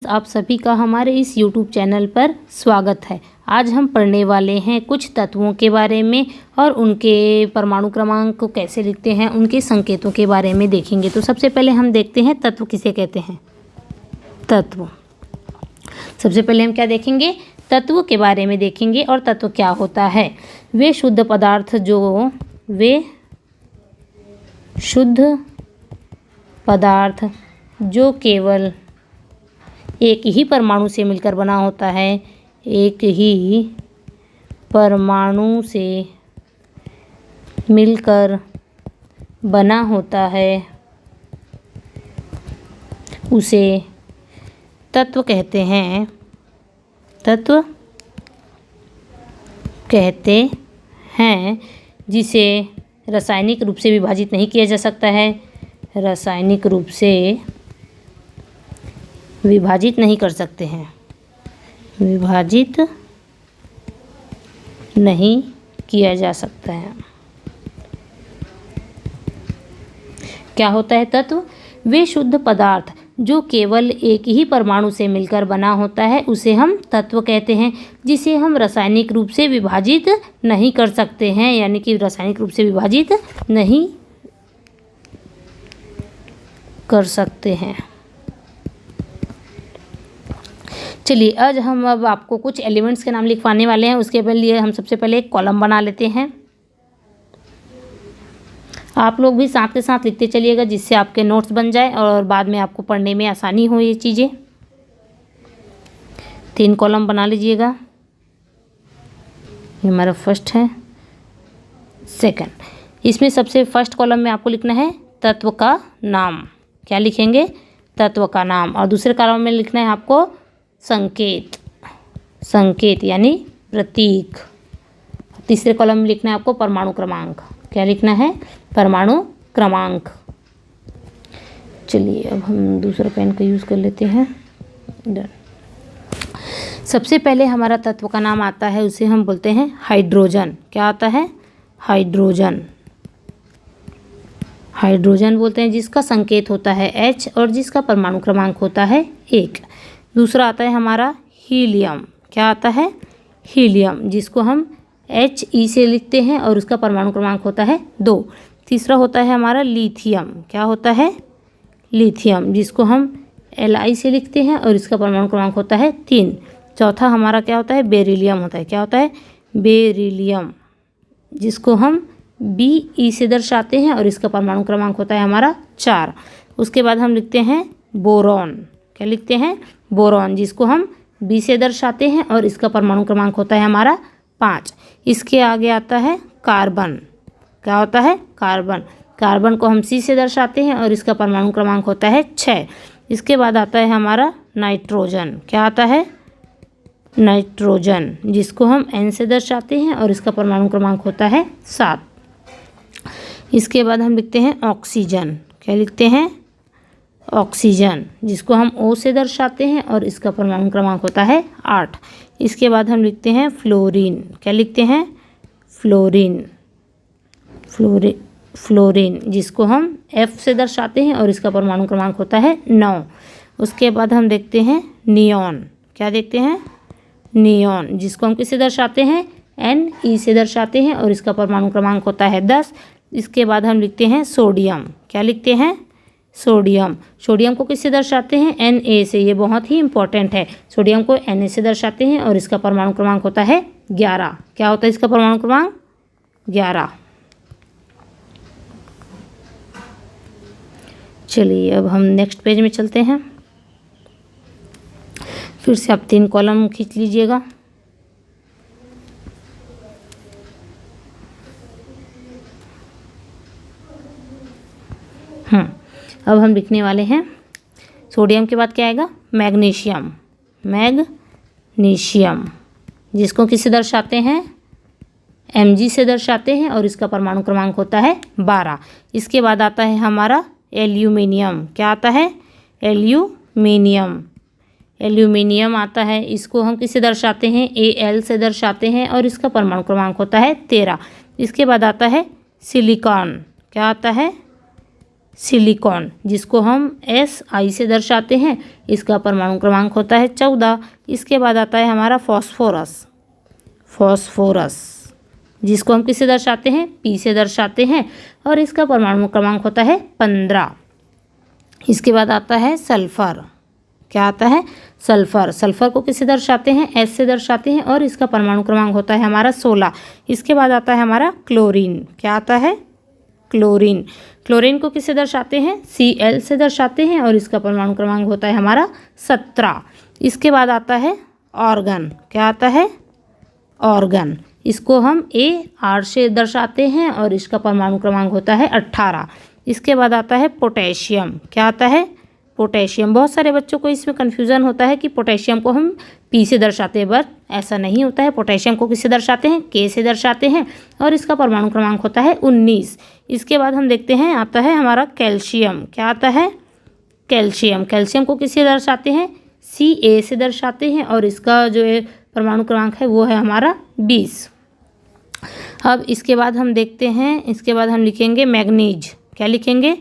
आप सभी का हमारे इस YouTube चैनल पर स्वागत है। आज हम पढ़ने वाले हैं कुछ तत्वों के बारे में और उनके परमाणु क्रमांक को कैसे लिखते हैं, उनके संकेतों के बारे में देखेंगे। तो सबसे पहले हम देखते हैं तत्व किसे कहते हैं। तत्व, सबसे पहले हम क्या देखेंगे, तत्व के बारे में देखेंगे। और तत्व क्या होता है, वे शुद्ध पदार्थ जो केवल एक ही परमाणु से मिलकर बना होता है, एक ही परमाणु से मिलकर बना होता है, उसे तत्व कहते हैं। तत्व कहते हैं जिसे रासायनिक रूप से विभाजित नहीं किया जा सकता है, रासायनिक रूप से विभाजित नहीं कर सकते हैं, विभाजित नहीं किया जा सकता है। क्या होता है तत्व, वे शुद्ध पदार्थ जो केवल एक ही परमाणु से मिलकर बना होता है, उसे हम तत्व कहते हैं, जिसे हम रासायनिक रूप से विभाजित नहीं कर सकते हैं, यानी कि रासायनिक रूप से विभाजित नहीं कर सकते हैं। चलिए आज हम अब आपको कुछ एलिमेंट्स के नाम लिखवाने वाले हैं। उसके लिए हम सबसे पहले एक कॉलम बना लेते हैं। आप लोग भी साथ के साथ लिखते चलिएगा, जिससे आपके नोट्स बन जाए और बाद में आपको पढ़ने में आसानी हो। ये चीज़ें 3 कॉलम बना लीजिएगा। ये हमारा फर्स्ट है, सेकंड। इसमें सबसे फर्स्ट कॉलम में आपको लिखना है तत्व का नाम। क्या लिखेंगे, तत्व का नाम। और दूसरे कॉलम में लिखना है आपको संकेत, संकेत यानी प्रतीक। तीसरे कॉलम में लिखना है आपको परमाणु क्रमांक। क्या लिखना है, परमाणु क्रमांक। चलिए अब हम दूसरा पेन का यूज़ कर लेते हैं। सबसे पहले हमारा तत्व का नाम आता है, उसे हम बोलते हैं हाइड्रोजन। क्या आता है, हाइड्रोजन। हाइड्रोजन बोलते हैं जिसका संकेत होता है H और जिसका परमाणु क्रमांक होता है 1। दूसरा आता है हमारा हीलियम। क्या आता है, हीलियम, जिसको हम He से लिखते हैं और उसका परमाणु क्रमांक होता है 2। तीसरा होता है हमारा लिथियम। क्या होता है, लिथियम, जिसको हम Li से लिखते हैं और इसका परमाणु क्रमांक होता है 3। चौथा हमारा क्या होता है, बेरिलियम होता है। क्या होता है, बेरिलियम, जिसको हम Be से दर्शाते हैं और इसका परमाणु क्रमांक होता है हमारा 4। उसके बाद हम लिखते हैं बोरॉन। क्या लिखते हैं, बोरॉन, जिसको हम B से दर्शाते हैं और इसका परमाणु क्रमांक होता है हमारा 5। इसके आगे आता है कार्बन। क्या होता है, कार्बन। कार्बन को हम C से दर्शाते हैं और इसका परमाणु क्रमांक होता है 6। इसके बाद आता है हमारा नाइट्रोजन। क्या आता है, नाइट्रोजन, जिसको हम N से दर्शाते हैं और इसका परमाणु क्रमांक होता है 7। इसके बाद हम लिखते हैं ऑक्सीजन। क्या लिखते हैं, ऑक्सीजन, जिसको हम O से दर्शाते हैं और इसका परमाणु क्रमांक होता है 8। इसके बाद हम लिखते हैं फ्लोरीन। क्या लिखते हैं, फ्लोरीन, फ्लोरीन, जिसको हम F से दर्शाते हैं और इसका परमाणु क्रमांक होता है 9। उसके बाद हम देखते हैं नियॉन। क्या देखते हैं, नियॉन, जिसको हम किससे दर्शाते हैं, Ne से दर्शाते हैं और इसका परमाणु क्रमांक होता है 10। इसके बाद हम लिखते हैं सोडियम। क्या लिखते हैं, सोडियम, सोडियम को किससे दर्शाते हैं, Na से। ये बहुत ही इंपॉर्टेंट है। सोडियम को Na से दर्शाते हैं और इसका परमाणु क्रमांक होता है 11। क्या होता है इसका परमाणु क्रमांक, 11। चलिए अब हम नेक्स्ट पेज में चलते हैं। फिर से आप 3 कॉलम खींच लीजिएगा। अब हम लिखने वाले हैं सोडियम के बाद क्या आएगा, मैग्नीशियम। मैग्नीशियम, जिसको किससे दर्शाते हैं, Mg से दर्शाते हैं और इसका परमाणु क्रमांक होता है 12। इसके बाद आता है हमारा एल्यूमिनियम। क्या आता है, एल्यूमिनियम, एल्यूमिनियम आता है। इसको हम किससे दर्शाते हैं, Al से दर्शाते हैं और इसका परमाणु क्रमांक होता है 13। इसके बाद आता है सिलिकॉन। क्या आता है, सिलिकॉन, जिसको हम Si से दर्शाते हैं, इसका परमाणु क्रमांक होता है 14। इसके बाद आता है हमारा फॉस्फोरस, जिसको हम किससे दर्शाते हैं, P से दर्शाते हैं, और इसका परमाणु क्रमांक होता है 15। इसके बाद आता है सल्फर। क्या आता है, सल्फर। सल्फर को किससे दर्शाते हैं, S से दर्शाते हैं, और इसका परमाणु क्रमांक होता है हमारा 16। इसके बाद आता है हमारा क्लोरीन। क्या आता है, क्लोरीन। क्लोरीन को किससे दर्शाते हैं, Cl से दर्शाते हैं, और इसका परमाणु क्रमांक होता है हमारा 17। इसके बाद आता है ऑर्गन। क्या आता है, ऑर्गन। इसको हम Ar से दर्शाते हैं, और इसका परमाणु क्रमांक होता है 18। इसके बाद आता है पोटेशियम। क्या आता है, पोटेशियम। बहुत सारे बच्चों को इसमें कन्फ्यूज़न होता है कि पोटेशियम को हम P से दर्शाते हैं, बट ऐसा नहीं होता है। पोटेशियम को किससे दर्शाते हैं, K से दर्शाते हैं, और इसका परमाणु क्रमांक होता है 19। इसके बाद हम देखते हैं आता है हमारा कैल्शियम। क्या आता है, कैल्शियम। कैल्शियम को किससे दर्शाते हैं, Ca से दर्शाते हैं, और इसका जो है परमाणु क्रमांक है वो है हमारा 20। अब इसके बाद हम देखते हैं, इसके बाद हम लिखेंगे मैग्नीज। क्या लिखेंगे,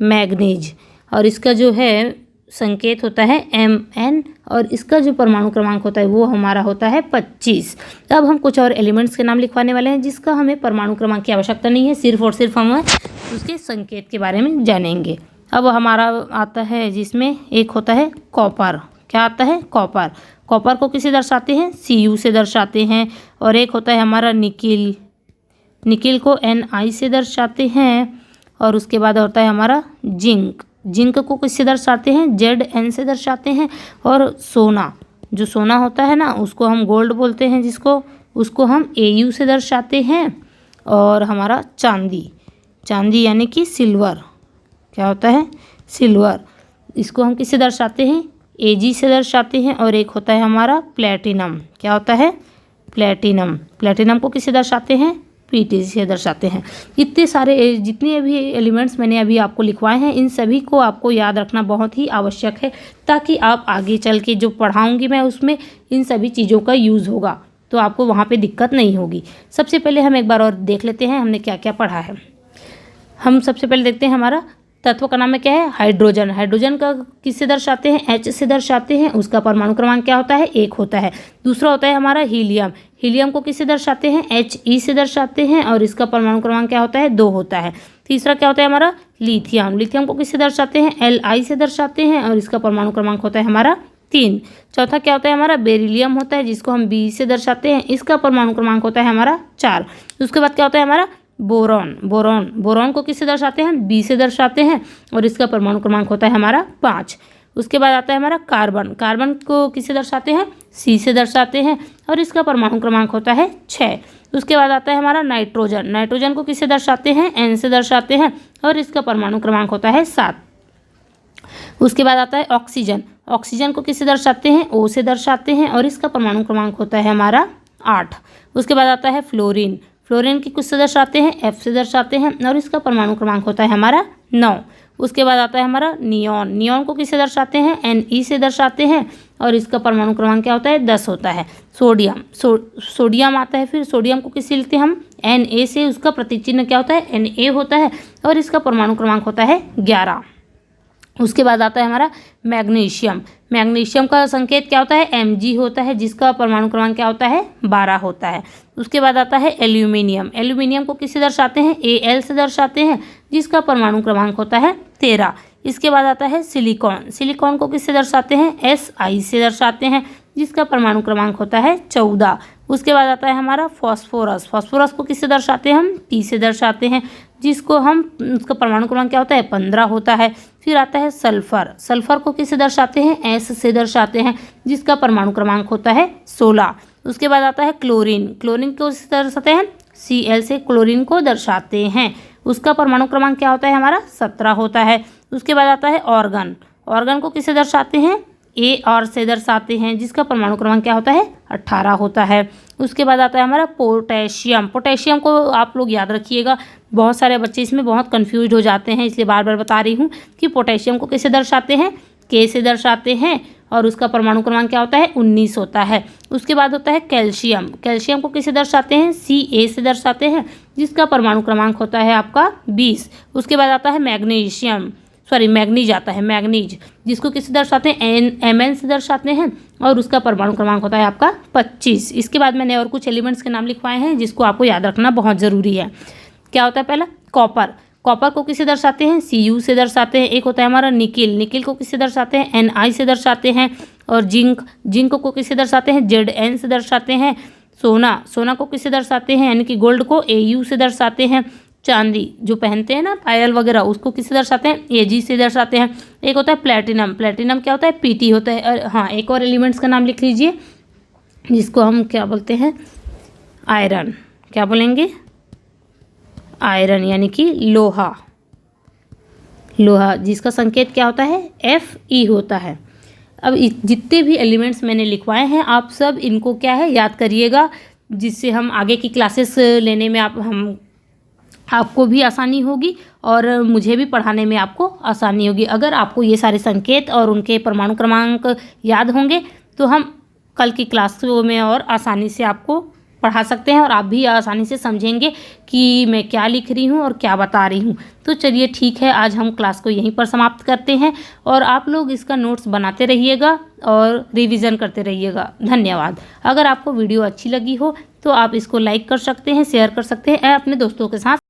मैग्नीज, और इसका जो है संकेत होता है Mn, और इसका जो परमाणु क्रमांक होता है वो हमारा होता है 25। अब हम कुछ और एलिमेंट्स के नाम लिखवाने वाले हैं, जिसका हमें परमाणु क्रमांक की आवश्यकता नहीं है, सिर्फ और सिर्फ हम उसके संकेत के बारे में जानेंगे। अब हमारा आता है जिसमें एक होता है कॉपर। क्या आता है, कॉपर। कॉपर को किसे दर्शाते हैं, Cu से दर्शाते हैं, और एक होता है हमारा निकिल। निकिल को Ni से दर्शाते हैं, और उसके बाद होता है हमारा जिंक। जिंक को किससे दर्शाते हैं, Zn से दर्शाते हैं, और सोना, जो सोना होता है ना उसको हम गोल्ड बोलते हैं, उसको हम Au से दर्शाते हैं, और हमारा चांदी, चांदी यानी कि सिल्वर। क्या होता है, सिल्वर। इसको हम किससे दर्शाते हैं, Ag से दर्शाते हैं, और एक होता है हमारा प्लेटिनम। क्या होता है, प्लेटिनम। प्लेटिनम को किससे दर्शाते हैं, Pg से दर्शाते हैं। इतने सारे जितने भी एलिमेंट्स मैंने अभी आपको लिखवाए हैं, इन सभी को आपको याद रखना बहुत ही आवश्यक है, ताकि आप आगे चल के जो पढ़ाऊँगी मैं उसमें इन सभी चीज़ों का यूज़ होगा, तो आपको वहाँ पे दिक्कत नहीं होगी। सबसे पहले हम एक बार और देख लेते हैं हमने क्या क्या पढ़ा है। हम सबसे पहले देखते हैं हमारा तत्व का नाम है क्या है, हाइड्रोजन। हाइड्रोजन का किससे दर्शाते हैं, H से दर्शाते हैं, उसका परमाणु क्रमांक क्या होता है, 1 होता है। दूसरा होता है हमारा हीलियम। हीलियम को किससे दर्शाते हैं, He से दर्शाते हैं, और इसका परमाणु क्रमांक क्या होता है, 2 होता है। तीसरा क्या होता है हमारा लिथियम। लिथियम को किससे दर्शाते हैं, Li से दर्शाते हैं, और इसका परमाणु क्रमांक होता है हमारा 3। चौथा क्या होता है हमारा बेरिलियम होता है, जिसको हम B से दर्शाते हैं, इसका परमाणु क्रमांक होता है हमारा 4। उसके बाद क्या होता है हमारा बोरॉन। बोरॉन को किससे दर्शाते हैं, B से दर्शाते हैं, और इसका परमाणु क्रमांक होता है हमारा 5। उसके बाद आता है हमारा कार्बन। कार्बन को किससे दर्शाते हैं, C से दर्शाते हैं, और इसका परमाणु क्रमांक होता है 6। उसके बाद आता है हमारा नाइट्रोजन। नाइट्रोजन को किससे दर्शाते हैं, N से दर्शाते हैं, और इसका परमाणु क्रमांक होता है 7। उसके बाद आता है ऑक्सीजन। ऑक्सीजन को किससे दर्शाते हैं, O से दर्शाते हैं, और इसका परमाणु क्रमांक होता है हमारा 8। उसके बाद आता है फ्लोरीन। फ्लोरीन की किससे दर्शाते हैं, F से दर्शाते हैं, और इसका परमाणु क्रमांक होता है हमारा 9। उसके बाद आता है हमारा नियॉन। नियॉन को किससे दर्शाते हैं, Ne से दर्शाते हैं, और इसका परमाणु क्रमांक क्या होता है, 10 होता है। सोडियम। सोडियम आता है, फिर सोडियम को किससे लिखते हैं हम, Na से, उसका प्रतीक चिन्ह क्या होता है, Na होता है, और इसका परमाणु क्रमांक होता है 11। उसके बाद आता है हमारा मैग्नीशियम। मैग्नीशियम का संकेत क्या होता है, Mg होता है, जिसका परमाणु क्रमांक क्या होता है, 12 होता है। उसके बाद आता है एल्यूमिनियम। एल्यूमिनियम को किससे दर्शाते हैं, Al से दर्शाते हैं, जिसका परमाणु क्रमांक होता है 13। इसके बाद आता है सिलिकॉन। सिलिकॉन को किससे दर्शाते हैं, Si से दर्शाते हैं, जिसका परमाणु क्रमांक होता है 14। उसके बाद आता है हमारा फॉस्फोरस। फॉस्फोरस को किससे दर्शाते हैं हम, P से दर्शाते हैं, जिसको हम, उसका परमाणु क्रमांक क्या होता है, 15 होता है। फिर आता है सल्फर। सल्फर को किससे दर्शाते हैं, S से दर्शाते हैं, जिसका परमाणु क्रमांक होता है 16। उसके बाद आता है क्लोरीन। क्लोरीन को किससे दर्शाते हैं, Cl से क्लोरीन को दर्शाते हैं, उसका परमाणु क्रमांक क्या होता है हमारा 17 होता है। उसके बाद आता है ऑर्गन। ऑर्गन को किससे दर्शाते हैं, Ar से दर्शाते हैं, जिसका परमाणु क्रमांक क्या होता है, 18 होता है। उसके बाद आता है हमारा पोटेशियम। पोटेशियम को आप लोग याद रखिएगा, बहुत सारे बच्चे इसमें बहुत कंफ्यूज हो जाते हैं, इसलिए बार बार बता रही हूँ कि पोटेशियम को किससे दर्शाते हैं, K से दर्शाते हैं और उसका परमाणु क्रमांक क्या होता है 19 होता है। उसके बाद होता है कैल्शियम। कैल्शियम को किससे दर्शाते हैं Ca से दर्शाते हैं, जिसका परमाणु क्रमांक होता है आपका 20। उसके बाद आता है मैग्नीज आता है, मैग्नीज, जिसको किससे दर्शाते हैं Mn से दर्शाते हैं और उसका परमाणु क्रमांक होता है आपका 25। इसके बाद मैंने और कुछ एलिमेंट्स के नाम लिखवाए हैं जिसको आपको याद रखना बहुत ज़रूरी है। क्या होता है पहला कॉपर। कॉपर को किससे दर्शाते हैं Cu से दर्शाते हैं। एक होता है हमारा निकिल। निकिल को किससे दर्शाते हैं Ni से दर्शाते हैं। और जिंक को किससे दर्शाते हैं Zn से दर्शाते हैं। सोना को किससे दर्शाते हैं यानी कि गोल्ड को Au से दर्शाते हैं। चांदी जो पहनते हैं ना पायल वगैरह, उसको किससे दर्शाते हैं Ag से दर्शाते हैं। एक होता है प्लेटिनम। प्लेटिनम क्या होता है Pt होता है। और हाँ, एक और एलिमेंट्स का नाम लिख लीजिए जिसको हम क्या बोलते हैं आयरन। क्या बोलेंगे आयरन यानी कि लोहा, जिसका संकेत क्या होता है Fe होता है। अब जितने भी एलिमेंट्स मैंने लिखवाए हैं आप सब इनको क्या है याद करिएगा, जिससे हम आगे की क्लासेस लेने में आपको भी आसानी होगी और मुझे भी पढ़ाने में आपको आसानी होगी। अगर आपको ये सारे संकेत और उनके परमाणु क्रमांक याद होंगे तो हम कल की क्लास में और आसानी से आपको पढ़ा सकते हैं और आप भी आसानी से समझेंगे कि मैं क्या लिख रही हूँ और क्या बता रही हूँ। तो चलिए ठीक है, आज हम क्लास को यहीं पर समाप्त करते हैं और आप लोग इसका नोट्स बनाते रहिएगा और रिवीजन करते रहिएगा। धन्यवाद। अगर आपको वीडियो अच्छी लगी हो तो आप इसको लाइक कर सकते हैं, शेयर कर सकते हैं अपने दोस्तों के साथ।